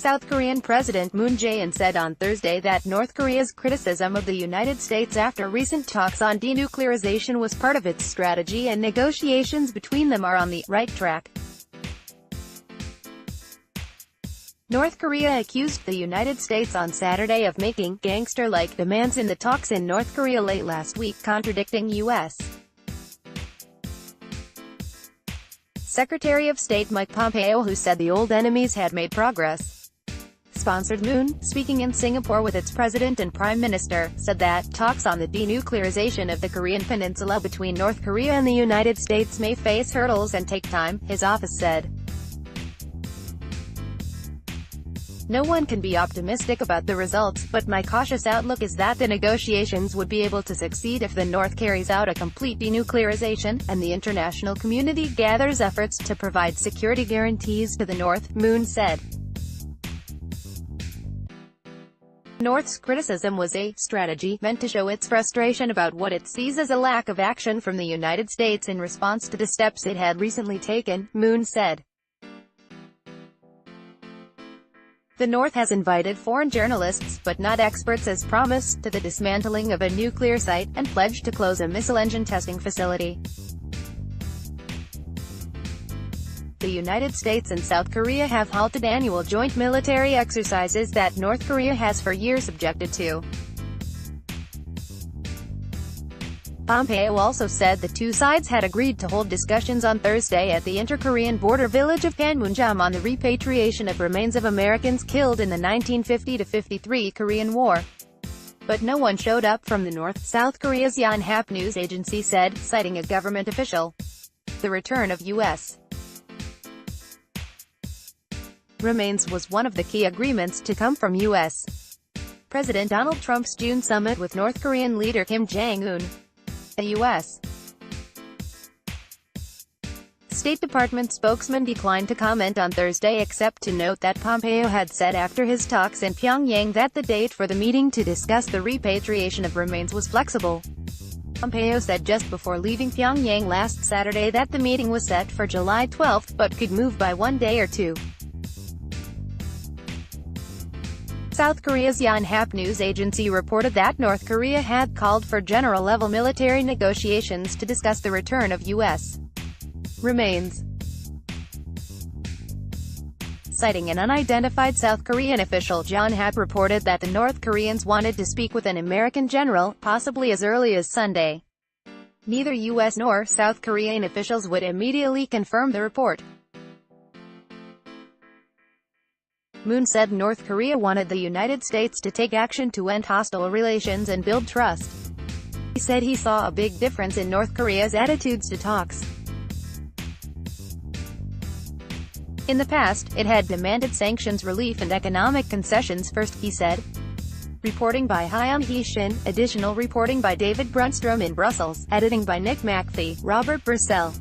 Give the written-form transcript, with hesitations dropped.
South Korean President Moon Jae-in said on Thursday that North Korea's criticism of the United States after recent talks on denuclearization was part of its strategy and negotiations between them are on the right track. North Korea accused the United States on Saturday of making gangster-like demands in the talks in North Korea late last week, contradicting U.S. Secretary of State Mike Pompeo, who said the old enemies had made progress. Sponsored Moon, speaking in Singapore with its president and prime minister, said that talks on the denuclearization of the Korean peninsula between North Korea and the United States may face hurdles and take time, his office said. No one can be optimistic about the results, but my cautious outlook is that the negotiations would be able to succeed if the North carries out a complete denuclearization, and the international community gathers efforts to provide security guarantees to the North, Moon said. North's criticism was a strategy meant to show its frustration about what it sees as a lack of action from the United States in response to the steps it had recently taken, Moon said. The North has invited foreign journalists, but not experts as promised, to the dismantling of a nuclear site, and pledged to close a missile engine testing facility. The United States and South Korea have halted annual joint military exercises that North Korea has for years objected to. Pompeo also said the two sides had agreed to hold discussions on Thursday at the inter-Korean border village of Panmunjom on the repatriation of remains of Americans killed in the 1950-53 Korean War. But no one showed up from the North, South Korea's Yonhap news agency said, citing a government official. The return of U.S. remains was one of the key agreements to come from U.S. President Donald Trump's June summit with North Korean leader Kim Jong-un. A U.S. State Department spokesman declined to comment on Thursday except to note that Pompeo had said after his talks in Pyongyang that the date for the meeting to discuss the repatriation of remains was flexible. Pompeo said just before leaving Pyongyang last Saturday that the meeting was set for July 12 but could move by one day or two. South Korea's Yonhap news agency reported that North Korea had called for general-level military negotiations to discuss the return of U.S. remains. Citing an unidentified South Korean official, Yonhap reported that the North Koreans wanted to speak with an American general, possibly as early as Sunday. Neither U.S. nor South Korean officials would immediately confirm the report. Moon said North Korea wanted the United States to take action to end hostile relations and build trust. He said he saw a big difference in North Korea's attitudes to talks. In the past, it had demanded sanctions relief and economic concessions first, he said. Reporting by Hyun Hee Shin, additional reporting by David Brunstrom in Brussels, editing by Nick McPhee, Robert Purcell.